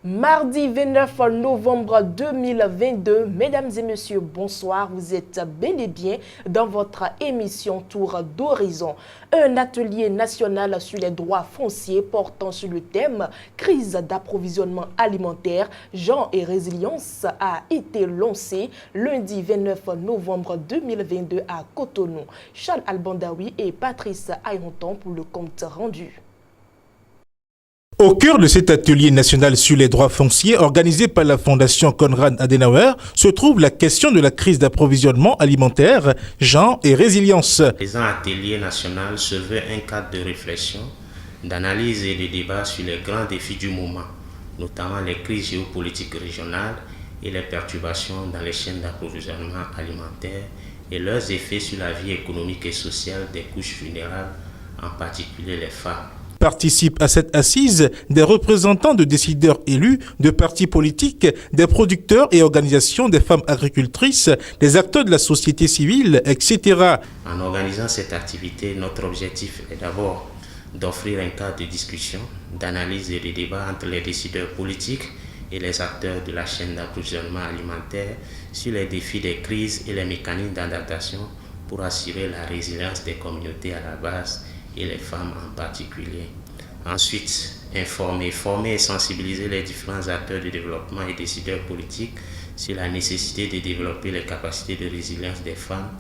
Mardi 29 novembre 2022, mesdames et messieurs, bonsoir. Vous êtes bel et bien dans votre émission Tour d'Horizon. Un atelier national sur les droits fonciers portant sur le thème crise d'approvisionnement alimentaire, genre et résilience a été lancé lundi 29 novembre 2022 à Cotonou. Charles Albandaoui et Patrice Ayonton pour le compte rendu. Au cœur de cet atelier national sur les droits fonciers organisé par la Fondation Konrad Adenauer se trouve la question de la crise d'approvisionnement alimentaire, genre et résilience. Le présent atelier national se veut un cadre de réflexion, d'analyse et de débat sur les grands défis du moment, notamment les crises géopolitiques régionales et les perturbations dans les chaînes d'approvisionnement alimentaire et leurs effets sur la vie économique et sociale des couches vulnérables, en particulier les femmes. Participent à cette assise des représentants de décideurs élus, de partis politiques, des producteurs et organisations des femmes agricultrices, des acteurs de la société civile, etc. En organisant cette activité, notre objectif est d'abord d'offrir un cadre de discussion, d'analyse et de débat entre les décideurs politiques et les acteurs de la chaîne d'approvisionnement alimentaire sur les défis des crises et les mécanismes d'adaptation pour assurer la résilience des communautés à la base et les femmes en particulier. Ensuite, informer, former et sensibiliser les différents acteurs de développement et décideurs politiques sur la nécessité de développer les capacités de résilience des femmes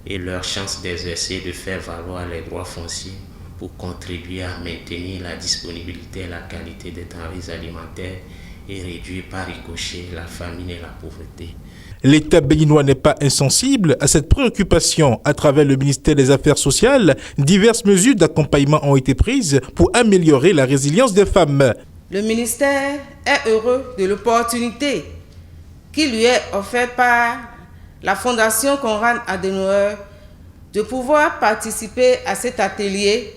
et leurs chances d'exercer et de faire valoir les droits fonciers pour contribuer à maintenir la disponibilité et la qualité des denrées alimentaires et réduire par ricochet la famine et la pauvreté. L'État béninois n'est pas insensible à cette préoccupation. À travers le ministère des Affaires sociales, diverses mesures d'accompagnement ont été prises pour améliorer la résilience des femmes. Le ministère est heureux de l'opportunité qui lui est offerte par la Fondation Konrad Adenauer de pouvoir participer à cet atelier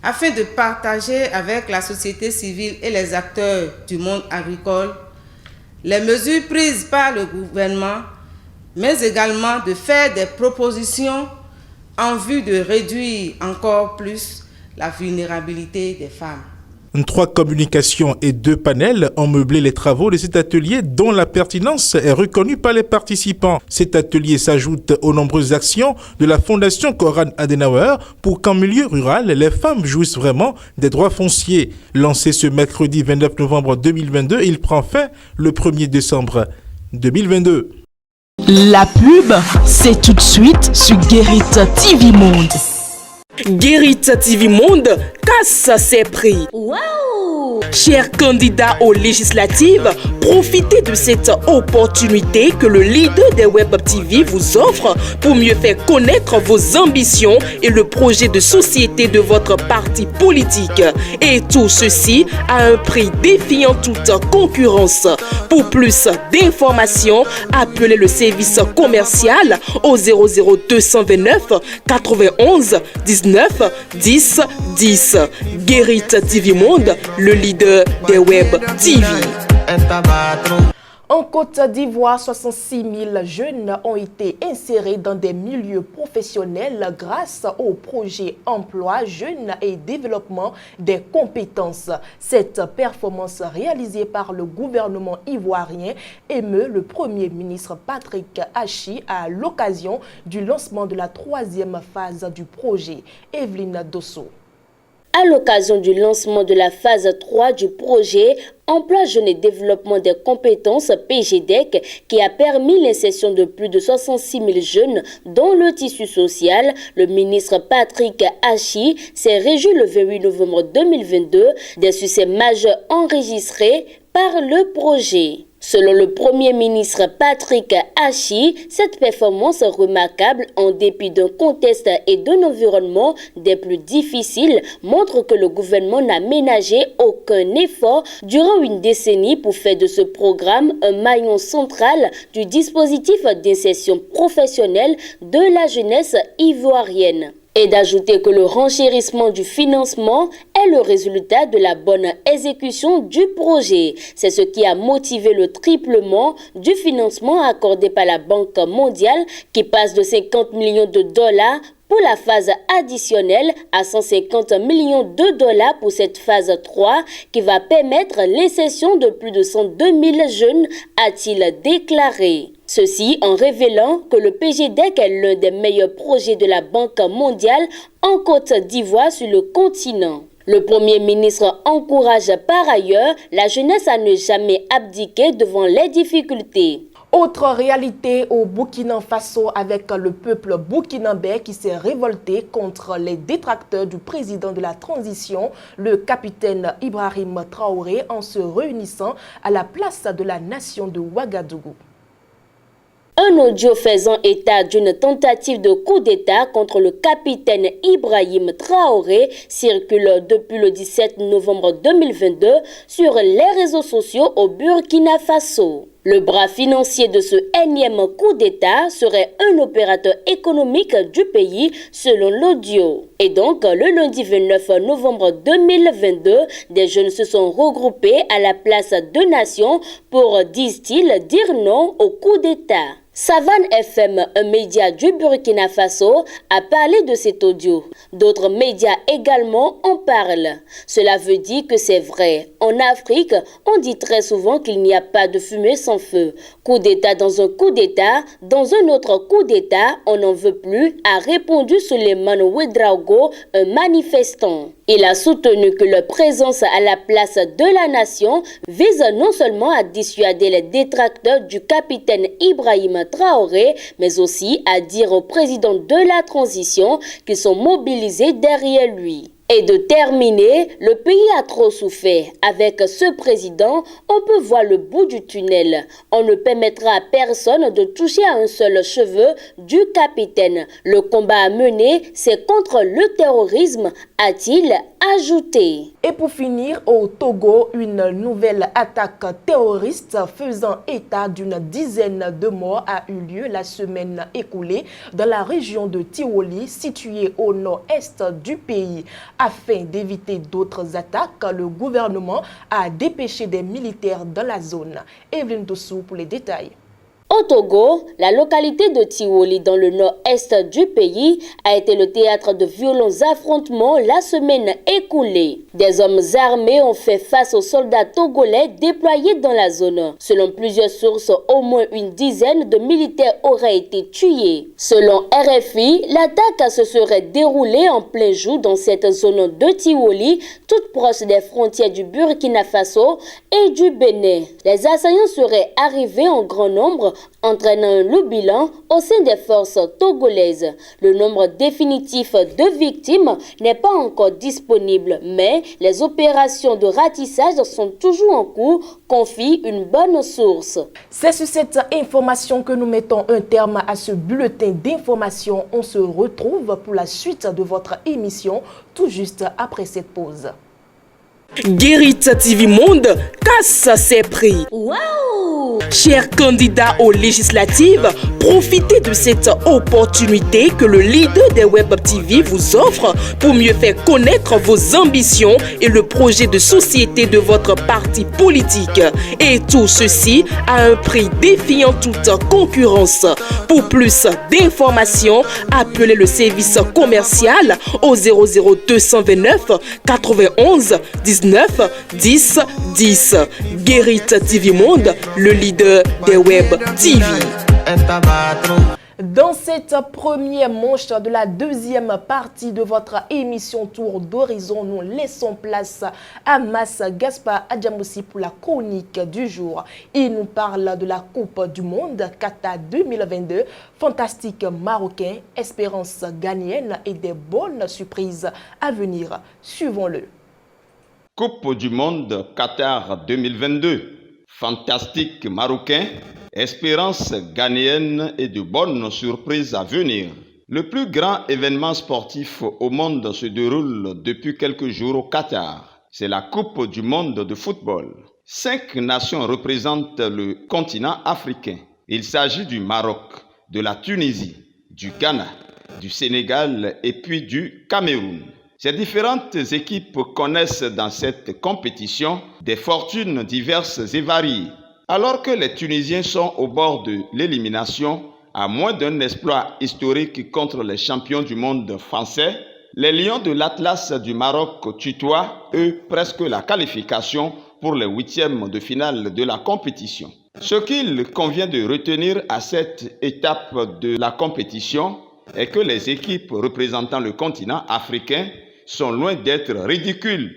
afin de partager avec la société civile et les acteurs du monde agricole les mesures prises par le gouvernement, mais également de faire des propositions en vue de réduire encore plus la vulnérabilité des femmes. 3 communications et 2 panels ont meublé les travaux de cet atelier dont la pertinence est reconnue par les participants. Cet atelier s'ajoute aux nombreuses actions de la Fondation Konrad Adenauer pour qu'en milieu rural, les femmes jouissent vraiment des droits fonciers. Lancé ce mercredi 29 novembre 2022, il prend fin le 1er décembre 2022. La pub, c'est tout de suite sur Guérit TV Monde. Guérit TV Monde casse ses prix. Wow! Chers candidats aux législatives, profitez de cette opportunité que le leader des Web TV vous offre pour mieux faire connaître vos ambitions et le projet de société de votre parti politique. Et tout ceci à un prix défiant toute concurrence. Pour plus d'informations, appelez le service commercial au 00229 91 19 10 10. Guérit TV Monde, le leader des Web TV. En Côte d'Ivoire, 66 000 jeunes ont été insérés dans des milieux professionnels grâce au projet Emploi Jeunes et Développement des compétences. Cette performance réalisée par le gouvernement ivoirien émeut le Premier ministre Patrick Achi à l'occasion du lancement de la 3e phase du projet. Evelyne Dosso. À l'occasion du lancement de la phase 3 du projet Emploi Jeunes et Développement des compétences PGDEC qui a permis l'insertion de plus de 66 000 jeunes dans le tissu social, le ministre Patrick Achi s'est réjoui le 28 novembre 2022 des succès majeurs enregistrés par le projet. Selon le Premier ministre Patrick Achi, cette performance remarquable, en dépit d'un contexte et d'un environnement des plus difficiles, montre que le gouvernement n'a ménagé aucun effort durant une décennie pour faire de ce programme un maillon central du dispositif d'insertion professionnelle de la jeunesse ivoirienne. Et d'ajouter que le renchérissement du financement est le résultat de la bonne exécution du projet. C'est ce qui a motivé le triplement du financement accordé par la Banque mondiale qui passe de 50 millions de dollars pour la phase additionnelle à 150 millions de dollars pour cette phase 3 qui va permettre l'insertion de plus de 102 000 jeunes, a-t-il déclaré. Ceci en révélant que le PGDEC est l'un des meilleurs projets de la Banque mondiale en Côte d'Ivoire sur le continent. Le Premier ministre encourage par ailleurs la jeunesse à ne jamais abdiquer devant les difficultés. Autre réalité au Burkina Faso avec le peuple burkinabé qui s'est révolté contre les détracteurs du président de la transition, le capitaine Ibrahim Traoré, en se réunissant à la place de la nation de Ouagadougou. Un audio faisant état d'une tentative de coup d'État contre le capitaine Ibrahim Traoré circule depuis le 17 novembre 2022 sur les réseaux sociaux au Burkina Faso. Le bras financier de ce énième coup d'État serait un opérateur économique du pays selon l'audio. Et donc, le lundi 29 novembre 2022, des jeunes se sont regroupés à la place de Nation pour, disent-ils, dire non au coup d'État. Savane FM, un média du Burkina Faso, a parlé de cet audio. D'autres médias également en parlent. Cela veut dire que c'est vrai. En Afrique, on dit très souvent qu'il n'y a pas de fumée sans feu. Coup d'État dans un coup d'État, dans un autre coup d'État, on n'en veut plus, a répondu Suleiman Ouedraogo, un manifestant. Il a soutenu que leur présence à la place de la nation vise non seulement à dissuader les détracteurs du capitaine Ibrahim Traoré, mais aussi à dire au président de la transition qu'ils sont mobilisés derrière lui. Et de terminer, le pays a trop souffert. Avec ce président, on peut voir le bout du tunnel. On ne permettra à personne de toucher à un seul cheveu du capitaine. Le combat à mener, c'est contre le terrorisme, a-t-il ajouté. Et pour finir, au Togo, une nouvelle attaque terroriste faisant état d'une dizaine de morts a eu lieu la semaine écoulée dans la région de Tiwoli, située au nord-est du pays. Afin d'éviter d'autres attaques, le gouvernement a dépêché des militaires dans la zone. Evelyne Dossou pour les détails. Au Togo, la localité de Tiwoli dans le nord-est du pays a été le théâtre de violents affrontements la semaine écoulée. Des hommes armés ont fait face aux soldats togolais déployés dans la zone. Selon plusieurs sources, au moins une dizaine de militaires auraient été tués. Selon RFI, l'attaque se serait déroulée en plein jour dans cette zone de Tiwoli, toute proche des frontières du Burkina Faso et du Bénin. Les assaillants seraient arrivés en grand nombre, entraînant un lourd bilan au sein des forces togolaises. Le nombre définitif de victimes n'est pas encore disponible, mais les opérations de ratissage sont toujours en cours, confie une bonne source. C'est sur cette information que nous mettons un terme à ce bulletin d'information. On se retrouve pour la suite de votre émission tout juste après cette pause. Guérite TV Monde casse ses prix. Wow! Chers candidats aux législatives, profitez de cette opportunité que le leader des Web TV vous offre pour mieux faire connaître vos ambitions et le projet de société de votre parti politique. Et tout ceci à un prix défiant toute concurrence. Pour plus d'informations, appelez le service commercial au 00229 91 19 10 10. Guérite TV Monde, le leader des Web TV. Dans cette première manche de la deuxième partie de votre émission Tour d'Horizon, nous laissons place à Mas Gaspard Adjamoussi pour la chronique du jour. Il nous parle de la Coupe du Monde Qatar 2022, fantastique marocain, espérance ghanéenne et des bonnes surprises à venir. Suivons-le. Coupe du Monde Qatar 2022, fantastique marocain, espérance ghanéenne et de bonnes surprises à venir. Le plus grand événement sportif au monde se déroule depuis quelques jours au Qatar. C'est la Coupe du Monde de football. 5 nations représentent le continent africain. Il s'agit du Maroc, de la Tunisie, du Ghana, du Sénégal et puis du Cameroun. Ces différentes équipes connaissent dans cette compétition des fortunes diverses et variées. Alors que les Tunisiens sont au bord de l'élimination À moins d'un exploit historique contre les champions du monde français, les Lions de l'Atlas du Maroc tutoient, eux, presque la qualification pour les huitièmes de finale de la compétition. Ce qu'il convient de retenir à cette étape de la compétition est que les équipes représentant le continent africain sont loin d'être ridicules.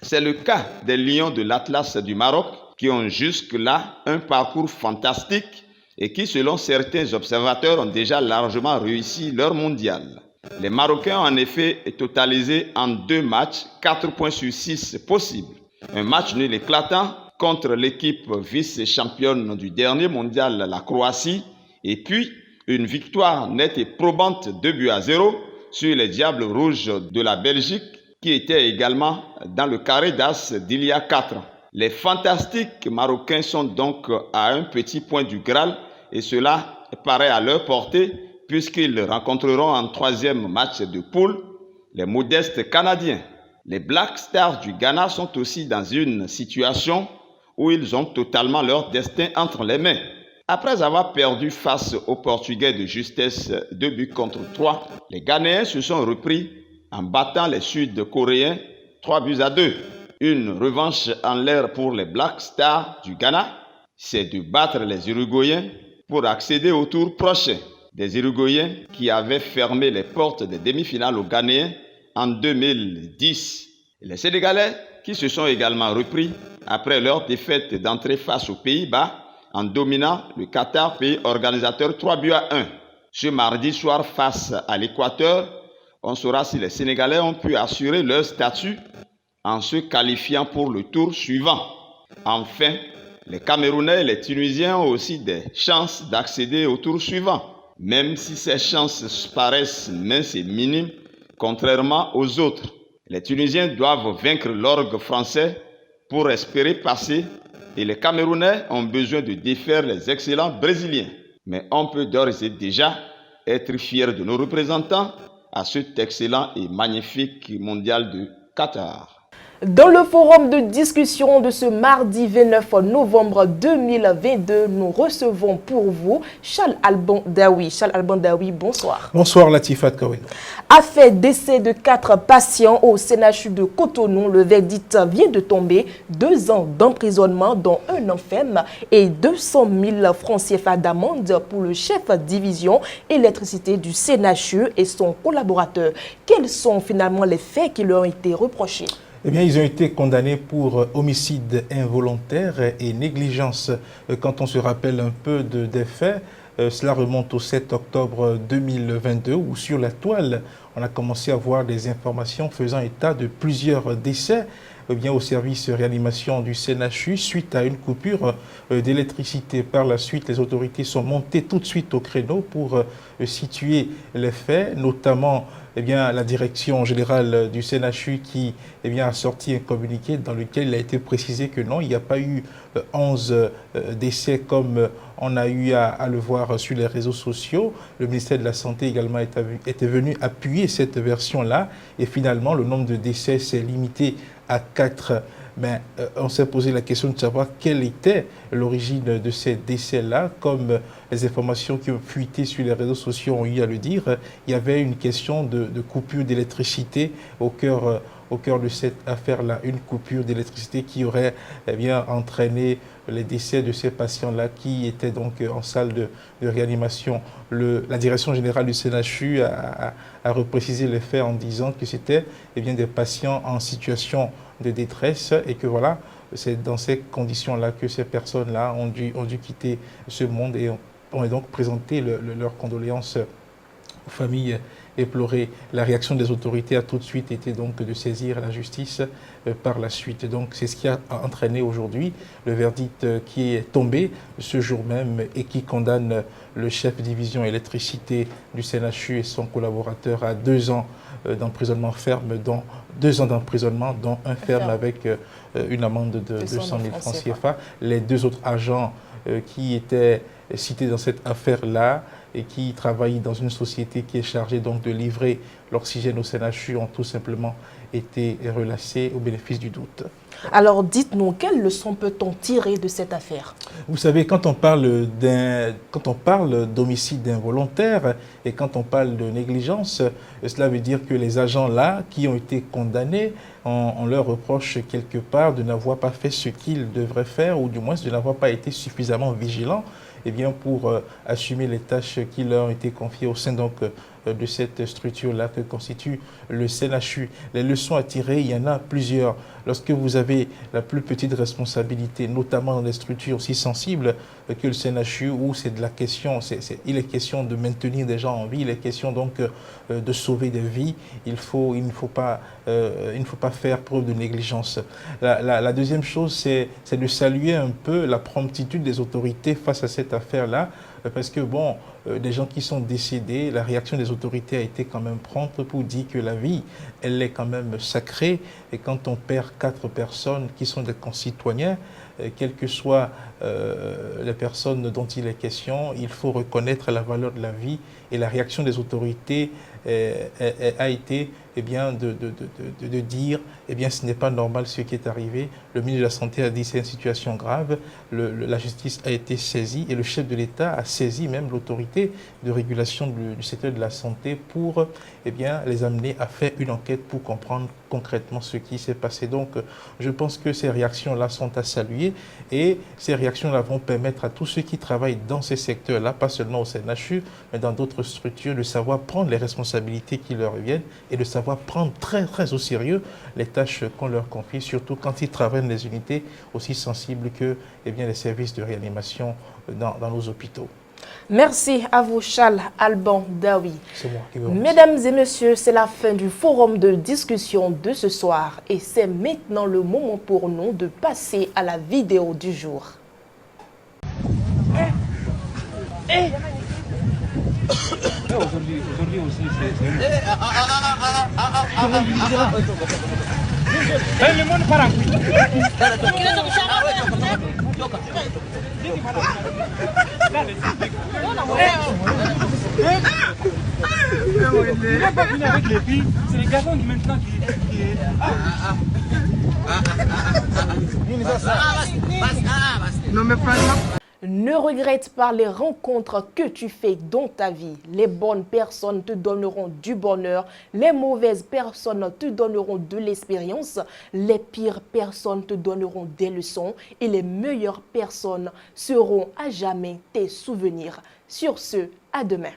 C'est le cas des Lions de l'Atlas du Maroc qui ont jusque-là un parcours fantastique et qui, selon certains observateurs, ont déjà largement réussi leur mondial. Les Marocains ont en effet totalisé en 2 matchs 4 points sur 6 possibles. Un match nul éclatant contre l'équipe vice-championne du dernier mondial, la Croatie, et puis une victoire nette et probante 2-0 sur les Diables Rouges de la Belgique, qui étaient également dans le carré d'as d'il y a 4 ans. Les fantastiques Marocains sont donc à un petit point du Graal, et cela paraît à leur portée, puisqu'ils rencontreront en 3e match de poule les modestes Canadiens. Les Black Stars du Ghana sont aussi dans une situation où ils ont totalement leur destin entre les mains. Après avoir perdu face aux Portugais de justesse 2-3, les Ghanéens se sont repris en battant les Sud-Coréens 3-2. Une revanche en l'air pour les Black Stars du Ghana, c'est de battre les Uruguayens pour accéder au tour prochain. Des Uruguayens qui avaient fermé les portes des demi-finales aux Ghanéens en 2010. Les Sénégalais qui se sont également repris après leur défaite d'entrée face aux Pays-Bas en dominant le Qatar, pays organisateur 3-1. Ce mardi soir face à l'Équateur, on saura si les Sénégalais ont pu assurer leur statut en se qualifiant pour le tour suivant. Enfin, les Camerounais et les Tunisiens ont aussi des chances d'accéder au tour suivant, même si ces chances paraissent minces et minimes, contrairement aux autres. Les Tunisiens doivent vaincre l'orgue français pour espérer passer et les Camerounais ont besoin de défaire les excellents Brésiliens. Mais on peut d'ores et déjà être fier de nos représentants à cet excellent et magnifique mondial de Qatar. Dans le forum de discussion de ce mardi 29 novembre 2022, nous recevons pour vous Charles Alban Daoui. Charles Alban Daoui, bonsoir. Bonsoir Latifat Kaweno. Affaire décès de 4 patients au CNHU de Cotonou, le verdict vient de tomber. 2 ans d'emprisonnement dont un an ferme et 200 000 francs CFA d'amende pour le chef division électricité du CNHU et son collaborateur. Quels sont finalement les faits qui leur ont été reprochés? Eh bien, ils ont été condamnés pour homicide involontaire et négligence. Quand on se rappelle un peu des faits, cela remonte au 7 octobre 2022 où sur la toile, on a commencé à voir des informations faisant état de plusieurs décès au service réanimation du CNHU suite à une coupure d'électricité. Par la suite, les autorités sont montées tout de suite au créneau pour situer les faits, notamment la direction générale du CNHU qui a sorti un communiqué dans lequel il a été précisé que non, il n'y a pas eu 11 décès comme on a eu à le voir sur les réseaux sociaux. Le ministère de la Santé également était venu appuyer cette version-là et finalement le nombre de décès s'est limité à 4. Mais on s'est posé la question de savoir quelle était l'origine de ces décès-là. Comme les informations qui ont fuité sur les réseaux sociaux ont eu à le dire, il y avait une question de coupure d'électricité au cœur de cette affaire-là. Une coupure d'électricité qui aurait entraîné les décès de ces patients-là qui étaient donc en salle de réanimation. La direction générale du CNHU a reprécisé les faits en disant que c'était des patients en situation de détresse et que voilà, c'est dans ces conditions-là que ces personnes-là ont dû quitter ce monde et ont donc présenté leurs condoléances aux familles éplorées. La réaction des autorités a tout de suite été donc de saisir la justice par la suite. Donc c'est ce qui a entraîné aujourd'hui le verdict qui est tombé ce jour même et qui condamne le chef de division électricité du CNHU et son collaborateur à 2 ans d'emprisonnement ferme, dont 2 ans d'emprisonnement, dont un ferme avec une amende de 200 000 francs CFA. Les 2 autres agents qui étaient cités dans cette affaire-là et qui travaillent dans une société qui est chargée donc de livrer l'oxygène au CNHU ont tout simplement été relâchés au bénéfice du doute. Alors dites-nous, quelles leçons peut-on tirer de cette affaire? Vous savez, quand on parle d'homicide involontaire et quand on parle de négligence, cela veut dire que les agents là qui ont été condamnés, on leur reproche quelque part de n'avoir pas fait ce qu'ils devraient faire ou du moins de n'avoir pas été suffisamment vigilants pour assumer les tâches qui leur ont été confiées au sein de cette structure-là que constitue le CNHU. Les leçons à tirer, il y en a plusieurs. Lorsque vous avez la plus petite responsabilité, notamment dans des structures aussi sensibles que le CNHU, où c'est de la question, il est question de maintenir des gens en vie, il est question donc de sauver des vies, il ne faut pas faire preuve de négligence. La deuxième chose, c'est de saluer un peu la promptitude des autorités face à cette affaire-là, parce que bon, des gens qui sont décédés, la réaction des autorités a été quand même prompte pour dire que la vie, elle est quand même sacrée. Et quand on perd 4 personnes qui sont des concitoyens, quelles que soient les personnes dont il est question, il faut reconnaître la valeur de la vie. Et la réaction des autorités a été de dire ce n'est pas normal ce qui est arrivé. Le ministre de la Santé a dit c'est une situation grave. La justice a été saisie et le chef de l'État a saisi même l'autorité de régulation du secteur de la santé pour les amener à faire une enquête pour comprendre concrètement ce qui s'est passé. Donc je pense que ces réactions-là sont à saluer et ces réactions-là vont permettre à tous ceux qui travaillent dans ces secteurs-là, pas seulement au CNHU, mais dans d'autres structures, de savoir prendre les responsabilités qui leur reviennent et de savoir prendre très très au sérieux les tâches qu'on leur confie, surtout quand ils travaillent dans des unités aussi sensibles que les services de réanimation dans nos hôpitaux. Merci à vous, Charles Alban Daoui. C'est moi qui vous remercie. Mesdames et messieurs, c'est la fin du forum de discussion de ce soir et c'est maintenant le moment pour nous de passer à la vidéo du jour. Aujourd'hui aussi, c'est... Le monde part en il n'a pas fini avec les filles, c'est les garçons maintenant qui... Non mais pas... Ne regrette pas les rencontres que tu fais dans ta vie. Les bonnes personnes te donneront du bonheur. Les mauvaises personnes te donneront de l'expérience. Les pires personnes te donneront des leçons. Et les meilleures personnes seront à jamais tes souvenirs. Sur ce, à demain.